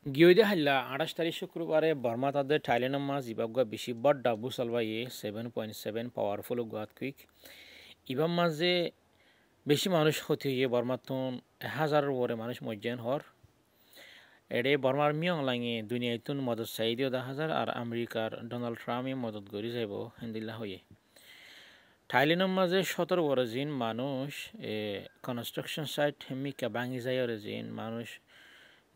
গিয়ে হাল্লা 28 তারিখ শুক্রবারে বর্মা তাদের থাইল্যান্ড মাছ ইবাবগা বেশি বড্ডা বুসালবাইয়ে 7.7 পাওয়ারফুল গাত কুইক ইবাম মাঝে বেশি মানুষ ক্ষতি হয়ে বর্মাতন 1000-এর উপরে মানুষ মজ্জান হর এড়ে বর্মার মিয়ং লাঙে দুনিয়াতুন মদত চাইদিও 10,000 আর আমেরিকার ডোনাল্ড ট্রাম্পে মদত করি যাব হেন্দিল্লা হয়ে থাইল্যান্ডের মাঝে 17 বড় জিন মানুষ কনস্ট্রাকশন সাইট হেমিকা ভাঙি যায় জিন মানুষ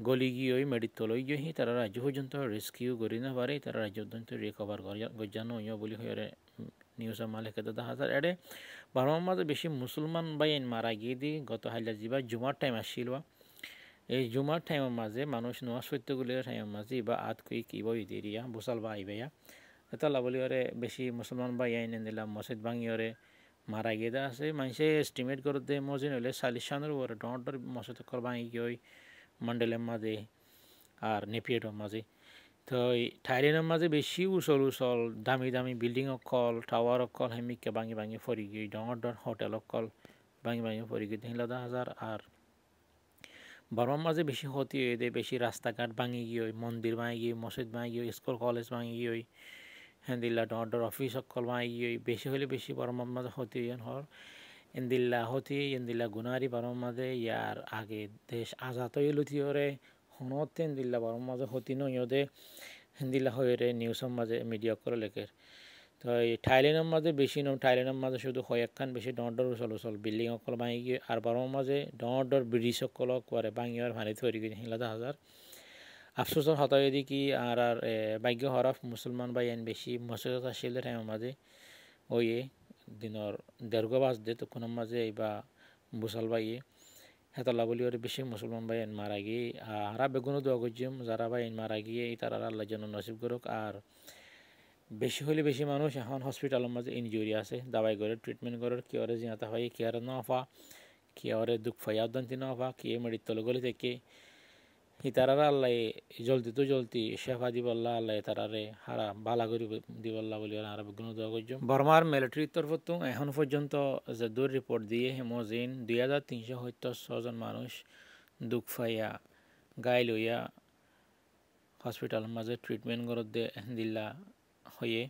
গলি গিয়ে মেডিতলই গিয়ে তারা রাজ্য পর্যন্ত রেস্কিউ করি না পারে তারা রাজ্য পর্যন্ত রিকভার গজানো ইয় বলি হয়ে নিউজ মালিকে 10,000 এড়ে বারমার মাঝে বেশি মুসলমান বাইন মারা গিয়ে দি গত হাইলা যাবা জুমার টাইম আসছিল এই জুমার টাইমের মাঝে মানুষ নোয়া সত্যগুলির টাইমের মাঝে বা আত কুই কিব ইদিরিয়া বুসাল বা আইবাইয়া এটা বলি ওরে বেশি মুসলমান বাইন দিলাম মসজিদ ভাঙি ওরে মারা গিয়ে দা আছে মানুষে এস্টিমেট করে দে মজিন হলে 40 সালের উপরে ডর মসজিদ কর ভাঙি গিয়ে মন্ডলের মাঝে আর নেপিয়েটের মাঝে তো থাইল্যান্ডের মাঝে বেশি উচল দামি দামি বিল্ডিং অকল টাওয়ার অকল হেমিকে ভাঙি ভাঙি ফরি গিয়ে ডর হোটেল অকল ভাঙি ভাঙি ফরি গিয়ে 3,000 আর বর্মার মাঝে বেশি ক্ষতি হয়ে দেয় বেশি রাস্তাঘাট ভাঙি গিয়ে মন্দির ভাঙি গিয়ে মসজিদ ভাঙি গিয়ে স্কুল কলেজ ভাঙি গিয়ে হেন্দিল্লা ডর অফিস অকল ভাঙি গিয়ে বেশি হলে বেশি বর্মার মাঝে ক্ষতি হর ইন্দিল্লা হতি ইন্দিল্লা গুনারি বারম মাঝে ইয়ার আগে দেশ আজাদ হয়ে লুথিওরে হনতে ইন্দিল্লা বারম মাঝে হতি নইদে হিন্দিল্লা হয়ে নিউজের মাঝে মিডিয়া করে লেখের তো এই থাইল্যান্ডের মাঝে বেশি নয় থাইল্যান্ডের মাঝে শুধু কয়েকখান বেশি ডর উচল বিল্ডিং অকল ভাঙি গিয়ে আর বারম মাঝে ডর ব্রিটিশ সকল করে ভাঙি আর ভানি তৈরি করে 10,000 আফসোসর হতাই দি কি আর ভাগ্য হরফ মুসলমান বা এন বেশি মসজিদ আসলে টাইমের মাঝে ওয়ে দিনর দেড়গো বাজ দে তো কোনো মাঝে বা বুসাল বাইয়ে হেতলা বলি ওর বেশি মুসলমান ভাই মারা গিয়ে হারা বেগুনও দোয়া করছিম যারা ভাই মারা গিয়ে এই তারা আল্লাহর জন্য নসিব করুক আর বেশি হলে বেশি মানুষ এখন হসপিটালের মাঝে ইনজুরি আছে দাবাই করে ট্রিটমেন্ট করার কি ওরে জিনাতা হয় কি আর নফা কি ওরে দুঃখ ফাইয়া দন্তি নফা কি মেডিতল গলি থেকে তারারা আল্লাহ জলদি তো জলদি শেফা দিবল্লা আল্লাহ তারারে হারা বালা করি দিবল্লা বলি আর বেগুন দোয়া করছো বর্মার মিলিটারির তরফত এখন পর্যন্ত যে দূর রিপোর্ট দিয়ে হেমোজিন 2,376 মানুষ দুঃখ ফাইয়া গাই লইয়া হসপিটালের মাঝে ট্রিটমেন্ট করত দে দিল্লা হয়ে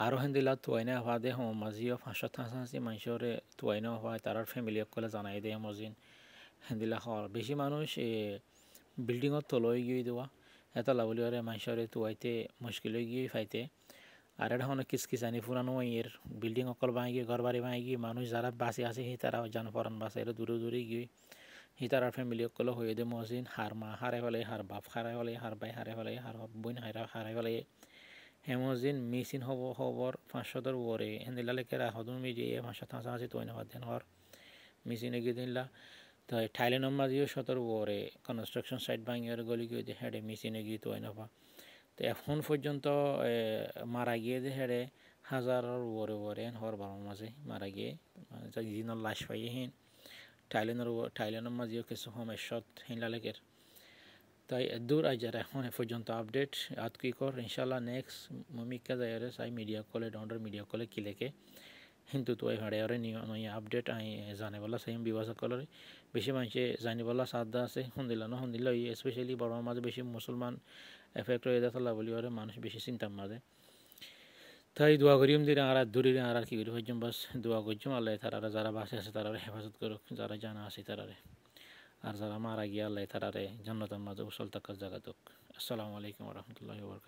আরও হেন্দিল্লা তুয়াইনা হওয়া দে হম মাঝিও 500 মানুষরে তুয়াইনা হওয়া তার ফ্যামিলি সকলে জানাই দে হেমোজিন হেন্দিল্লা হওয়ার বেশি মানুষ বিল্ডিংত তলই গিয়ে দেওয়া এটা লাভলি ওরে মানুষরে তুয়াইতে মুশকিল হয়ে গিয়ে ফাইতে আর এটা হলো কিসকিসানি পুরানো এর বিল্ডিং অকল ভাঙি গিয়ে ঘর বাড়ি ভাঙি গিয়ে মানুষ যারা বাঁচে আছে সেই তারা জানফরান বাঁচে এটা দূরে দূরে গিয়ে সেই তারার ফ্যামিলি অকল হয়ে দে মসজিদ হার মা হারে ফেলে হার বাপ হারে ফেলে হার ভাই হারে ফেলে হার বোন হারে ফেলে হেমোজিন মিসিন হবর 500 ওরে হেন্দিলা লেখে হদম মিডিয়ে 500 আছে তো দেন হর মিসিন এগিয়ে দিনলা তো থাইল্যান্ডের মাঝেও 17 ওরে কনস্ট্রাকশন সাইট ভাঙিয়ে গলি গিয়ে হেডে মিসিনে গিয়ে তো নফা তো এখন পর্যন্ত মারা গিয়ে যে হেডে হাজারের ওরে হর বারো মাঝে মারা গিয়ে যিনার লাশ পাইয়ে হিন থাইল্যান্ডের মাঝেও কিছু সমস্যা হিনলা লেখের তাই দূর আজ যারা এখন পর্যন্ত আপডেট আত কি কর ইনশাল্লাহ নেক্সট মমিকা যায় সাই মিডিয়া কলে ডাউনডার মিডিয়া কলে কি লেখে কিন্তু তো এই ভাড়ে আরে নিয়ে আপডেট আই জানে বলা সেম বিবাস কলরে বেশি মানুষে জানি বলা সাদা আছে শুনদিলা স্পেশালি বড় মাঝে বেশি মুসলমান এফেক্ট হয়ে যাচ্লা বলি ওরে মানুষ বেশি চিন্তার মাঝে তাই দোয়া করিম দিন আর দূরে আর কি করি হইম বাস দোয়া করছুম আল্লাহ তারা যারা বাসে আছে তারা হেফাজত করুক যারা জানা আছে তারারে আর যারা মারা গিয়া আল্লাহ তারারে জান্নাতের মাঝে উসল থাকার জায়গা দুক আসসালামু আলাইকুম রহমতুল্লাহি ওয়া বারাকাতুহু